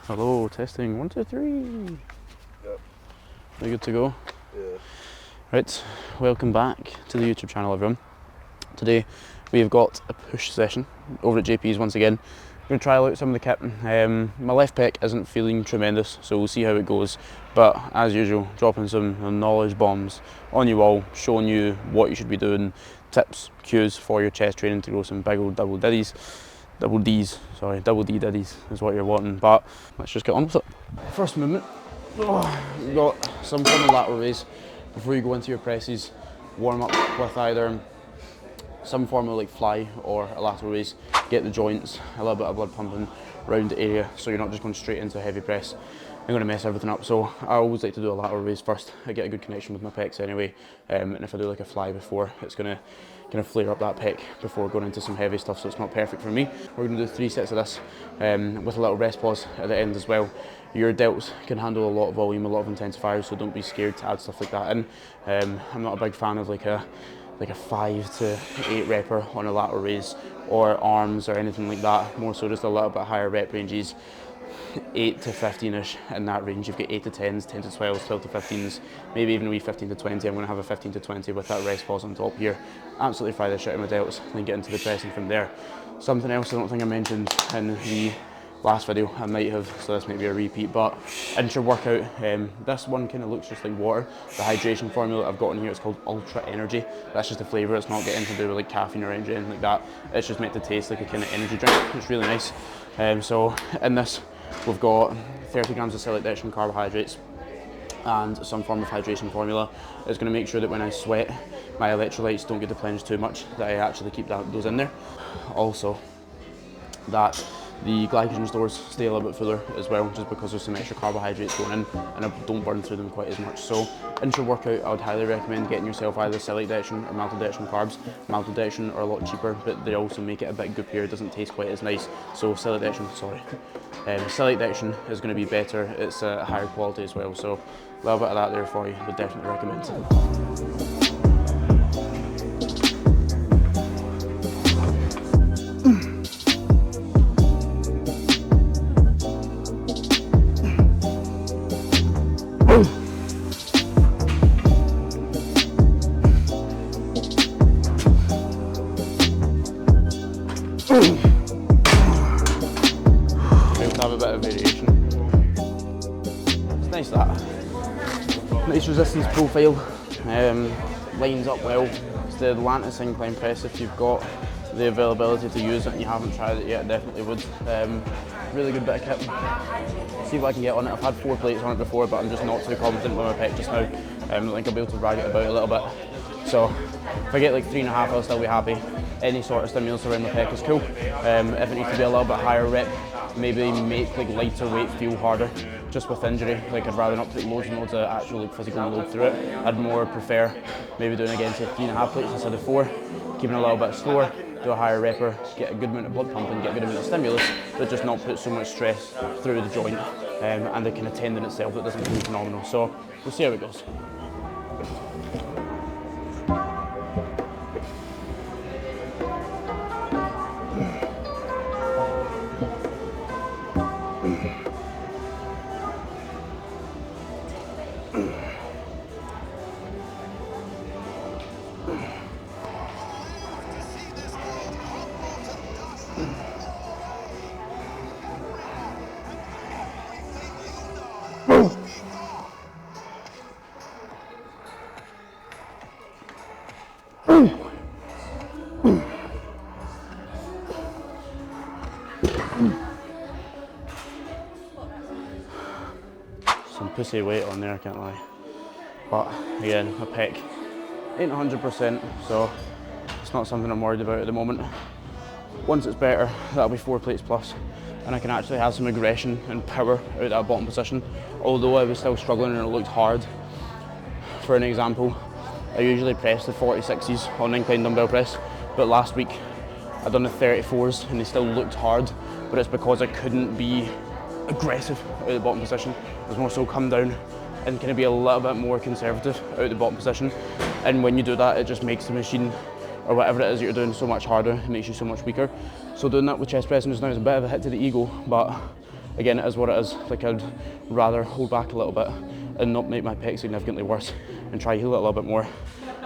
Hello, testing 1, 2, 3. Yep. Are you good to go? Yeah. Right, welcome back to the YouTube channel, everyone. Today we've got a push session over at JP's once again. I'm going to trial out some of the kit. My left pec isn't feeling tremendous, so we'll see how it goes. But as usual, dropping some knowledge bombs on you all, showing you what you should be doing, tips, cues for your chest training to grow some big old double D daddies is what you're wanting, but let's just get on with it. First movement, you've got some form of lateral raise. Before you go into your presses, warm up with either some form of like fly or a lateral raise. Get the joints, a little bit of blood pumping around the area so you're not just going straight into a heavy press. I'm going to mess everything up, so I always like to do a lateral raise first. I get a good connection with my pecs anyway, and if I do like a fly before, it's going to kind of flare up that pec before going into some heavy stuff, so it's not perfect for me. We're going to do 3 sets of this with a little rest pause at the end as well. Your delts can handle a lot of volume, a lot of intensifiers, so don't be scared to add stuff like that in. I'm not a big fan of like a 5 to 8 repper on a lateral raise or arms or anything like that, more so just a little bit higher rep ranges. 8 to 15ish in that range. You've got 8 to 10s, 10 to 12s, 12 to 15s, maybe even a wee 15 to 20. I'm going to have a 15 to 20 with that rest pause on top here. Absolutely fry the shit out of my delts, then get into the pressing from there. Something else I don't think I mentioned in the last video, I might have, so this might be a repeat, but intra workout, this one kind of looks just like water. The hydration formula I've got in here is called Ultra Energy. That's just a flavour, it's not getting to do with like caffeine or anything like that. It's just meant to taste like a kind of energy drink. It's really nice. So in this, we've got 30 grams of celiac dextrin carbohydrates and some form of hydration formula. It's going to make sure that when I sweat, my electrolytes don't get depleted too much, that I actually keep those in there. Also, that the glycogen stores stay a little bit fuller as well, just because there's some extra carbohydrates going in and I don't burn through them quite as much. So intra-workout, I would highly recommend getting yourself either celiac dextrin or maltodextrin carbs. Maltodextrin are a lot cheaper, but they also make it a bit goopier, it doesn't taste quite as nice. So celiac dextrin is going to be better, it's a higher quality as well. So a little bit of that there for you, would definitely recommend. Have a bit of variation. It's nice that. Nice resistance profile, lines up well. It's the Atlantis incline press. If you've got the availability to use it and you haven't tried it yet, definitely would. Really good bit of kit. See what I can get on it. I've had 4 plates on it before, but I'm just not too confident with my pec just now. I think I'll be able to rag it about a little bit. So if I get like 3.5, I'll still be happy. Any sort of stimulus around the pec is cool. If it needs to be a little bit higher rep, maybe make like lighter weight feel harder, just with injury. Like I'd rather not put loads and loads of actual like physical load through it. I'd more prefer maybe doing again say 3.5 plates instead of 4, keeping it a little bit slower, do a higher repper, get a good amount of blood pumping, get a good amount of stimulus, but just not put so much stress through the joint and the kind of tendon itself that doesn't feel phenomenal. So we'll see how it goes. Some pussy weight on there, I can't lie. But again, my pec ain't 100%, so it's not something I'm worried about at the moment. Once it's better, that'll be 4 plates plus, and I can actually have some aggression and power out of that bottom position. Although I was still struggling and it looked hard. For an example, I usually press the 46s on incline dumbbell press, but last week I done the 34s and they still looked hard, but it's because I couldn't be aggressive out of the bottom position. It was more so come down and kind of be a little bit more conservative out of the bottom position. And when you do that, it just makes the machine or whatever it is that you're doing so much harder, it makes you so much weaker. So doing that with chest pressing just now is a bit of a hit to the ego, but again, it is what it is. Like, I'd rather hold back a little bit and not make my pec significantly worse and try heal it a little bit more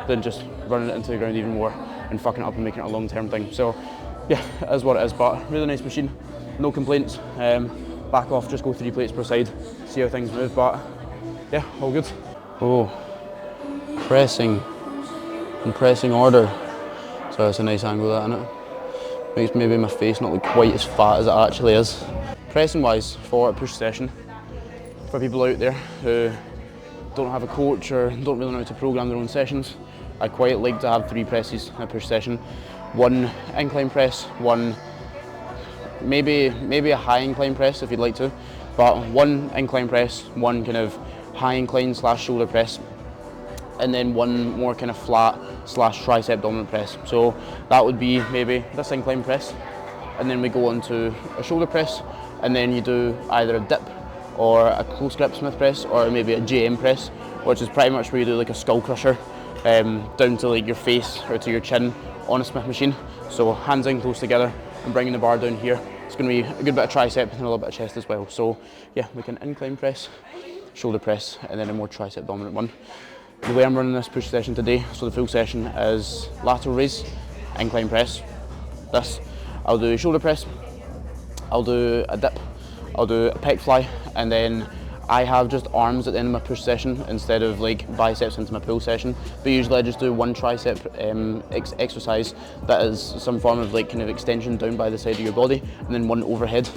than just running it into the ground even more and fucking it up and making it a long-term thing. So yeah, it is what it is, but really nice machine, no complaints. Back off, just go 3 plates per side, see how things move, but yeah, all good. Oh, pressing in pressing order. So that's a nice angle, that, isn't it? Makes maybe my face not look quite as fat as it actually is. Pressing wise, for a push session, for people out there who don't have a coach or don't really know how to program their own sessions, I quite like to have 3 presses in a push session. 1 incline press, 1 maybe a high incline press if you'd like to, but 1 incline press, 1 kind of high incline / shoulder press, and then 1 more kind of flat / tricep dominant press. So that would be maybe this incline press, and then we go on to a shoulder press, and then you do either a dip or a close grip Smith press, or maybe a JM press, which is pretty much where you do like a skull crusher down to like your face or to your chin on a Smith machine. So hands in close together and bringing the bar down here. It's going to be a good bit of tricep and a little bit of chest as well. So yeah, we can incline press, shoulder press, and then a more tricep dominant one. The way I'm running this push session today, so the full session is lateral raise, incline press, this. I'll do shoulder press, I'll do a dip, I'll do a pec fly, and then I have just arms at the end of my push session instead of like biceps into my pull session. But usually I just do 1 tricep exercise that is some form of like kind of extension down by the side of your body, and then 1 overhead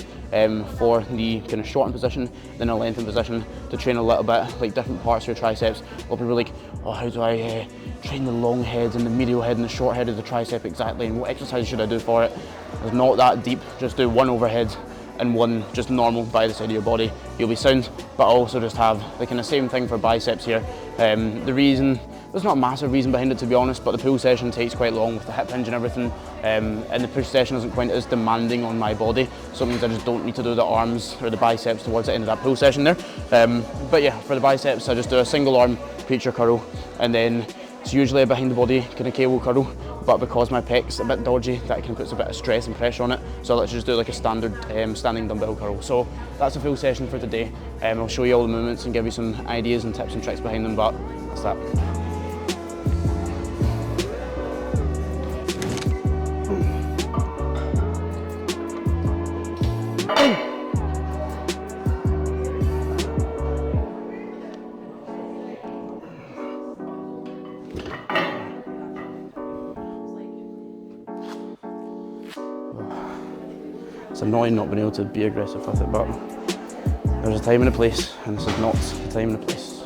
for the kind of shortened position, then a lengthened position to train a little bit like different parts of your triceps. A lot of people are like, oh, how do I train the long head and the medial head and the short head of the tricep exactly, and what exercise should I do for it? It's not that deep. Just do 1 overhead and 1 just normal by the side of your body, you'll be sound. But I also just have the kind of same thing for biceps here. The reason, there's not a massive reason behind it to be honest, but the pull session takes quite long with the hip hinge and everything, and the push session isn't quite as demanding on my body, so it means I just don't need to do the arms or the biceps towards the end of that pull session there. But yeah, for the biceps I just do a single arm preacher curl, and then it's usually a behind the body kind of cable curl, but because my pec's a bit dodgy, that kind of puts a bit of stress and pressure on it, so let's just do like a standard standing dumbbell curl. So that's a full session for today. I'll show you all the movements and give you some ideas and tips and tricks behind them, but that's that. It's annoying not being able to be aggressive with it, but there's a time and a place, and this is not the time and the place.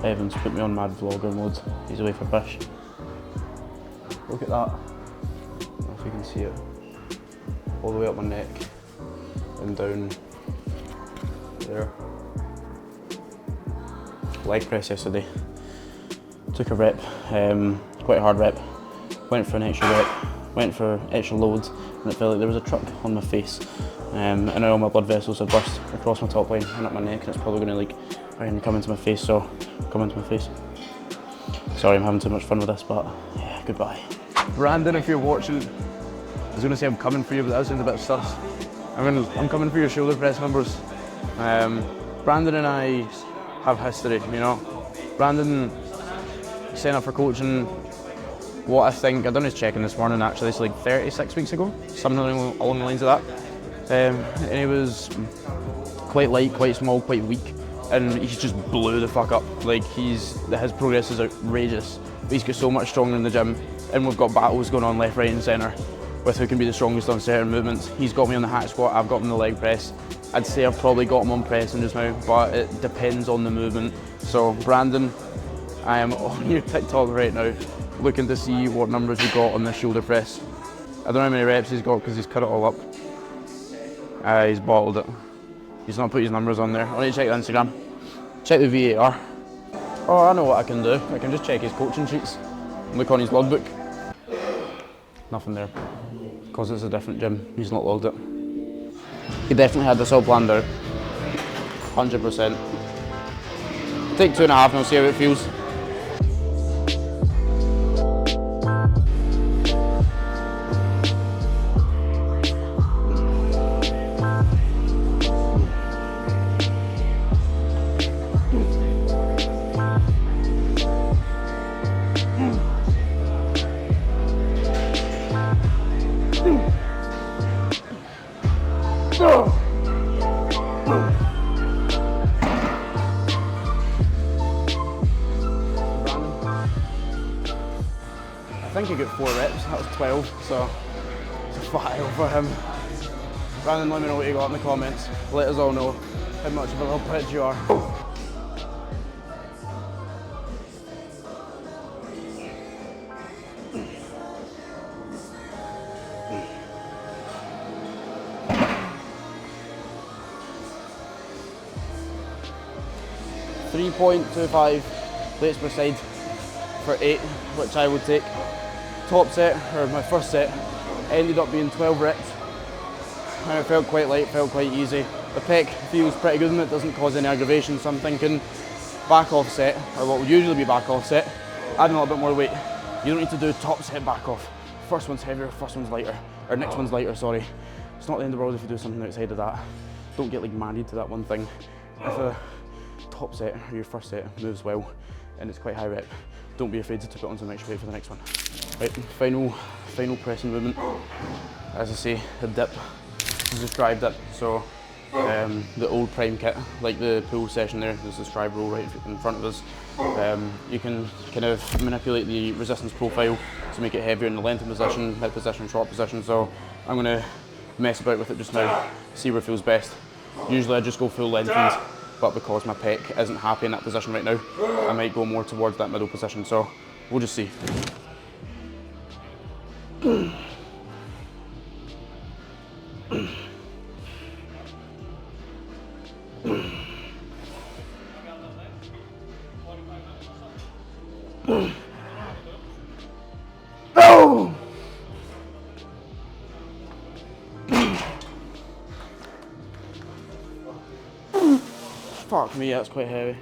Evan's put me on mad vlogger mode. He's away for fish. Look at that. I don't know if you can see it. All the way up my neck and down there. Leg press yesterday. Took a rep, quite a hard rep. Went for an extra rep, went for extra load, and it felt like there was a truck on my face. And now all my blood vessels have burst across my top line and up my neck, and it's probably going to like come into my face, so come into my face. Sorry, I'm having too much fun with this, but yeah, goodbye. Brandon, if you're watching, I was going to say I'm coming for you, but that sounds a bit sus. I'm coming for your shoulder press numbers. Brandon and I have history, you know. Brandon signed up for coaching, what I think, I done his check-in this morning actually, it's like 36 weeks ago, something along the lines of that. And he was quite light, quite small, quite weak, and he's just blew the fuck up. Like his progress is outrageous. He's got so much stronger in the gym, and we've got battles going on left, right and centre with who can be the strongest on certain movements. He's got me on the hack squat, I've got him on the leg press. I'd say I've probably got him on pressing just now, but it depends on the movement. So Brandon, I am on your TikTok right now, looking to see what numbers you got on this shoulder press. I don't know how many reps he's got because he's cut it all up. He's bottled it. He's not put his numbers on there. I need to check the Instagram. Check the VAR. Oh, I know what I can do. I can just check his coaching sheets. Look on his logbook. Nothing there. Because it's a different gym, he's not logged it. He definitely had this all planned out. 100%. Take 2.5 and we'll see how it feels. I think he got 4 reps, that was 12, so it's a fat L for him. Brandon, let me know what you got in the comments. Let us all know how much of a little bitch you are. .25 plates per side for 8, which I would take. Top set, or my first set, ended up being 12 reps. And it felt quite light, felt quite easy. The pec feels pretty good and it doesn't cause any aggravation, so I'm thinking back off set, or what would usually be back off set, adding a little bit more weight. You don't need to do top set back off. First one's heavier, first one's lighter, or next one's lighter, sorry. It's not the end of the world if you do something outside of that. Don't get like married to that one thing. If a top set or your first set moves well and it's quite high rep, don't be afraid to put on some extra weight for the next one. Right, final pressing movement. As I say, a dip. This is a stride dip, so the old prime kit, like the pull session there, there's a stride roll right in front of us. You can kind of manipulate the resistance profile to make it heavier in the lengthen position, mid position, short position, so I'm going to mess about with it just now, see where it feels best. Usually I just go full lengthened, but because my pec isn't happy in that position right now, I might go more towards that middle position, so we'll just see. Oh! Fuck me, that's quite heavy.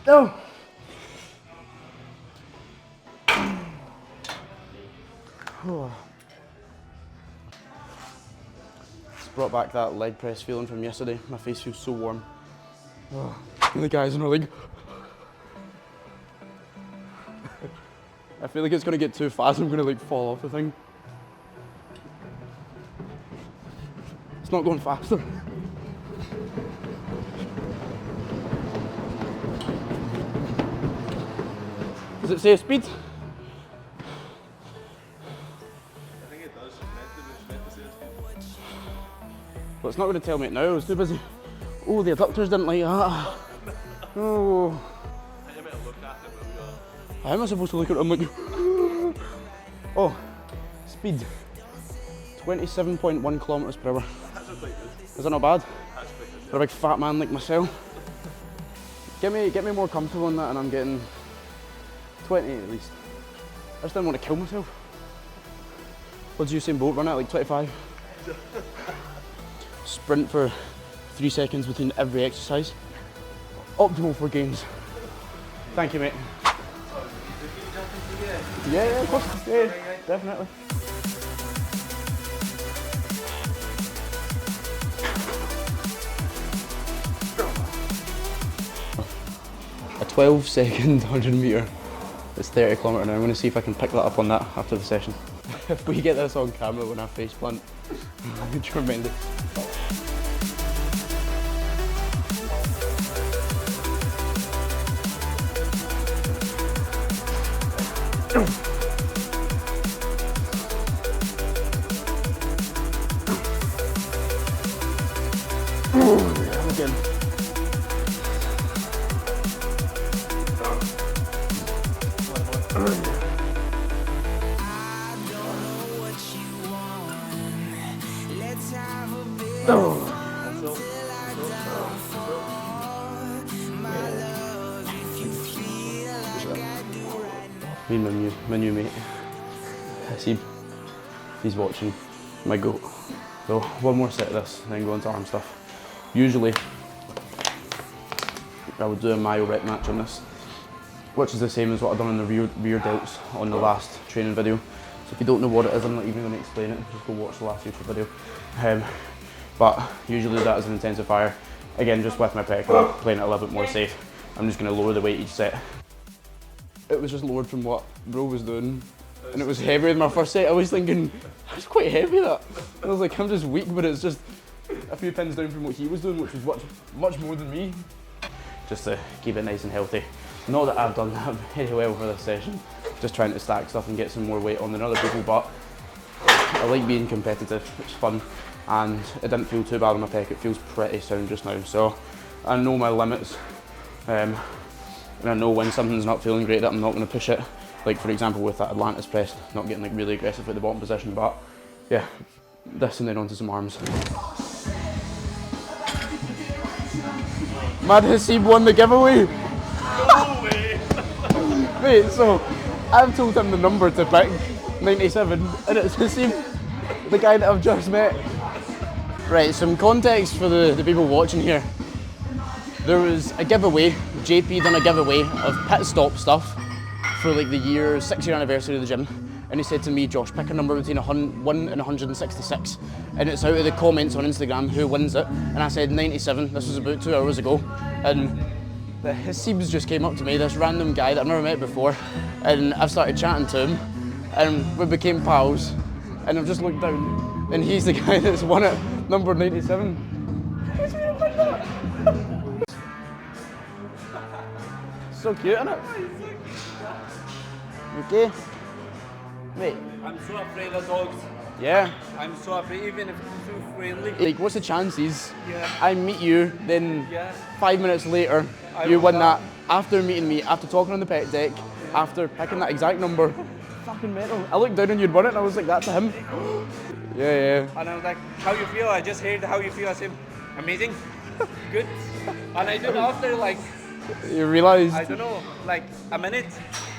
No. It's brought back that leg press feeling from yesterday. My face feels so warm. And the guys are like, I feel like it's gonna get too fast. I'm gonna like fall off the thing. It's not going faster. Does it say a speed? I think it does. It's meant to say a speed. Well, it's not going to tell me it now. I was too busy. Oh, the adductors didn't like that. Oh. I might have looked at it, but How am I supposed to look at it? I'm like, oh, speed. 27.1 kilometers per hour. that's quite good. Is that not bad? That's quite good. For a big fat man like myself. Get me more comfortable in that, and I'm getting 20 at least. I just didn't want to kill myself. What did Usain Bolt run at, like 25? Sprint for 3 seconds between every exercise. Optimal for games. Thank you, mate. Yeah, of course. Yeah, definitely. A 12-second 100 metre. It's 30 km an hour. I'm going to see if I can pick that up on that after the session. If we get this on camera when I face plant, tremendous. Again. Me and my new mate, Hasib, he's watching, my goat. So one more set of this, and then go into arm stuff. Usually, I would do a myo rep match on this, which is the same as what I've done on the rear delts on the last training video. So if you don't know what it is, I'm not even going to explain it, just go watch the last YouTube video. But usually that is an intensifier. Again, just with my pec, I'm playing it a little bit more safe. I'm just going to lower the weight each set. It was just lowered from what bro was doing, and it was heavier than my first set. I was thinking, that's quite heavy that. I was like, I'm just weak, but it's just a few pins down from what he was doing, which was much more than me. Just to keep it nice and healthy. Not that I've done that very well for this session, just trying to stack stuff and get some more weight on than other people, but I like being competitive, it's fun, and it didn't feel too bad on my pec. It feels pretty sound just now, so I know my limits, and I know when something's not feeling great that I'm not going to push it. Like for example with that Atlantis press, not getting like really aggressive at the bottom position, but yeah, this and then onto some arms. Mad Hasib won the giveaway! No way! Wait, so I've told him the number to pick, 97, and it's Hasib, the guy that I've just met. Right, some context for the people watching here. There was a giveaway, JP done a giveaway of pit stop stuff for like the 6-year anniversary of the gym. And he said to me, Josh, pick a number between 1 and 166. And it's out of the comments on Instagram who wins it. And I said 97, this was about 2 hours ago. And the Hasibs just came up to me, this random guy that I've never met before. And I've started chatting to him, and we became pals. And I've just looked down, and he's the guy that's won it, number 97. Who's gonna win that? So cute, isn't it? Okay. Mate. I'm so afraid of dogs. Yeah. I'm so afraid, even if it's too friendly. Like, what's the chances? Yeah. I meet you, then Yeah. 5 minutes later, you win that after meeting me, after talking on the pet deck, after picking that exact number. Fucking mental. I looked down and you'd won it, and I was like, that's him. Yeah. And I was like, how you feel? I just heard how you feel. I said, amazing, good. And I did after like, You realised? I don't know, like a minute.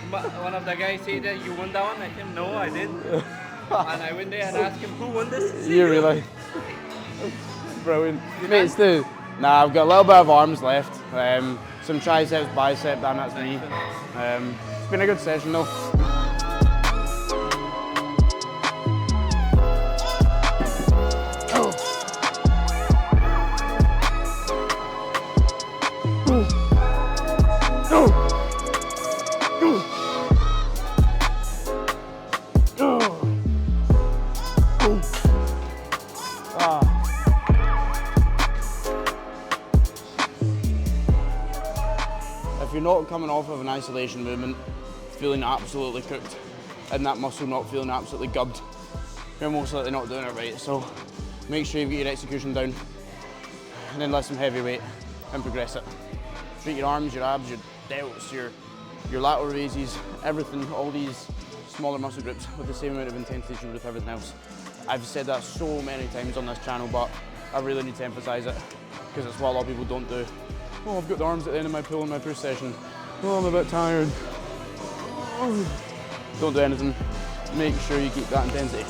One of the guys said that you won that one. I said, no, I didn't. And I went there and asked him, who won this? You realised? Brilliant. Mate, it's nah, I've got a little bit of arms left. Some triceps, bicep, and that's me. It's been a good session though. If you're not coming off of an isolation movement feeling absolutely cooked and that muscle not feeling absolutely gubbed, you're most likely not doing it right. So make sure you get your execution down and then lift some heavy weight and progress it. Treat your arms, your abs, your delts, your lateral raises, everything, all these smaller muscle groups with the same amount of intensity as you would with everything else. I've said that so many times on this channel, but I really need to emphasize it because it's what a lot of people don't do. Oh, I've got the arms at the end of my pull and my push session. Oh, I'm a bit tired. Don't do anything. Make sure you keep that intensity.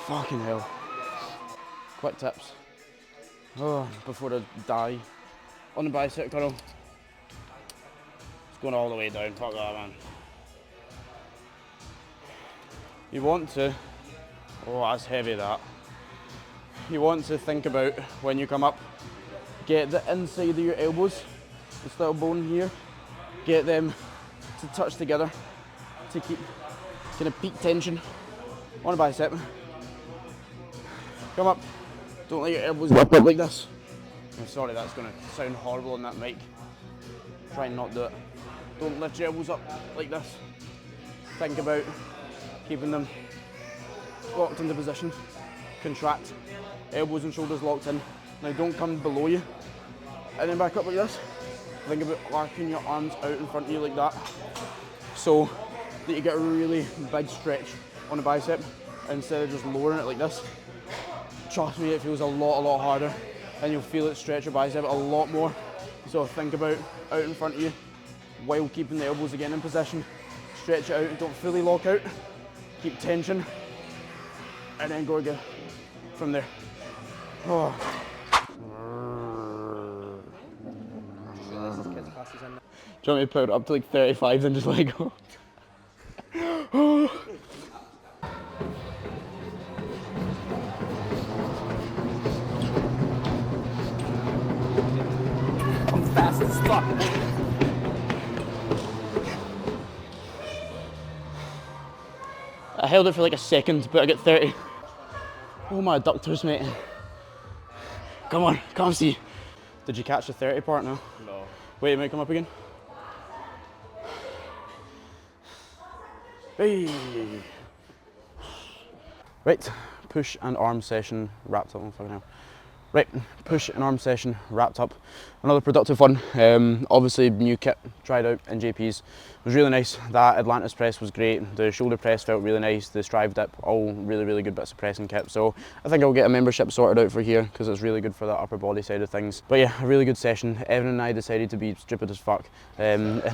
Fucking hell. Quick tips. Oh, before I die. On the bicep curl. It's going all the way down. Fuck that, man. You want to, oh, that's heavy, that. You want to think about when you come up, get the inside of your elbows, this little bone here, get them to touch together to keep kind of peak tension on a bicep. Come up, don't let your elbows go up like this. I'm sorry, that's going to sound horrible on that mic. Try and not do it. Don't lift your elbows up like this. Think about keeping them locked into position. Contract, elbows and shoulders locked in. Now don't come below you and then back up like this. Think about arcing your arms out in front of you like that, so that you get a really big stretch on the bicep instead of just lowering it like this. Trust me, it feels a lot harder, and you'll feel it stretch your bicep a lot more. So think about out in front of you while keeping the elbows again in position. Stretch it out, don't fully lock out, keep tension, and then go again from there. Oh. Do you want me to put it up to like 35 and just let go? I'm fast as fuck. I held it for like a second, but I got 30. Oh, my adductors, mate. Come on, come see. Did you catch the 30 part now? No. Wait, it might come up again. Hey. Right, push and arm session wrapped up. Oh, fucking hell. Right, push and arm session wrapped up. Another productive one. Obviously, new kit tried out in JP's. It was really nice. That Atlantis press was great. The shoulder press felt really nice. The strive dip, all really good bits of pressing kit. So I think I'll get a membership sorted out for here because it's really good for the upper body side of things. But yeah, a really good session. Evan and I decided to be stupid as fuck. And I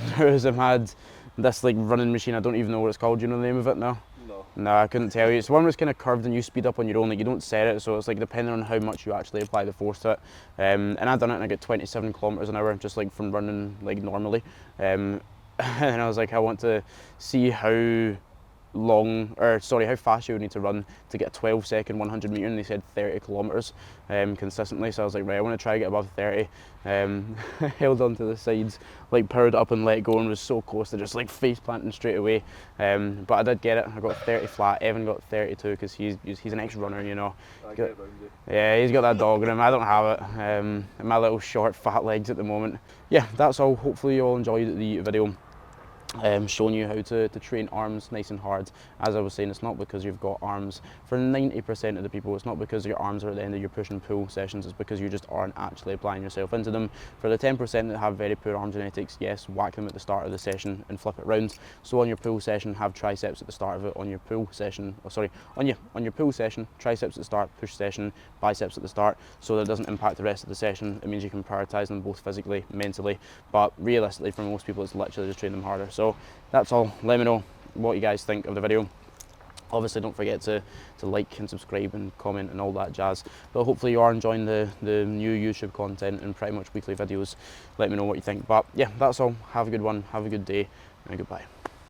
had this like running machine. I don't even know what it's called. Do you know the name of it now? No, I couldn't tell you. It's one where it's kind of curved and you speed up on your own, like you don't set it, so it's like depending on how much you actually apply the force to it. And I done it and I got 27 kilometers an hour just like from running like normally. And I was like, I want to see how fast you would need to run to get a 12-second 100 meter, and they said 30 kilometers consistently. So I was like, right, I want to try to get above 30. Held onto the sides, like powered up and let go, and was so close to just like face planting straight away. But I did get it. I got 30 flat. Evan got 32 because he's an ex-runner, you know. Yeah, he's got that dog in him. I don't have it. My little short fat legs at the moment. Yeah, that's all. Hopefully you all enjoyed the video. Showing you how to train arms nice and hard. As I was saying, it's not because you've got arms. For 90% of the people, it's not because your arms are at the end of your push and pull sessions, it's because you just aren't actually applying yourself into them. For the 10% that have very poor arm genetics, yes, whack them at the start of the session and flip it round. So on your pull session, have triceps at the start of it. On your pull session, on your pull session, triceps at the start, push session, biceps at the start, so that it doesn't impact the rest of the session. It means you can prioritize them both physically, mentally, but realistically for most people it's literally just train them harder. So that's all. Let me know what you guys think of the video. Obviously don't forget to like and subscribe and comment and all that jazz. But hopefully you are enjoying the new YouTube content and pretty much weekly videos. Let me know what you think. But yeah, that's all. Have a good one, have a good day, and goodbye.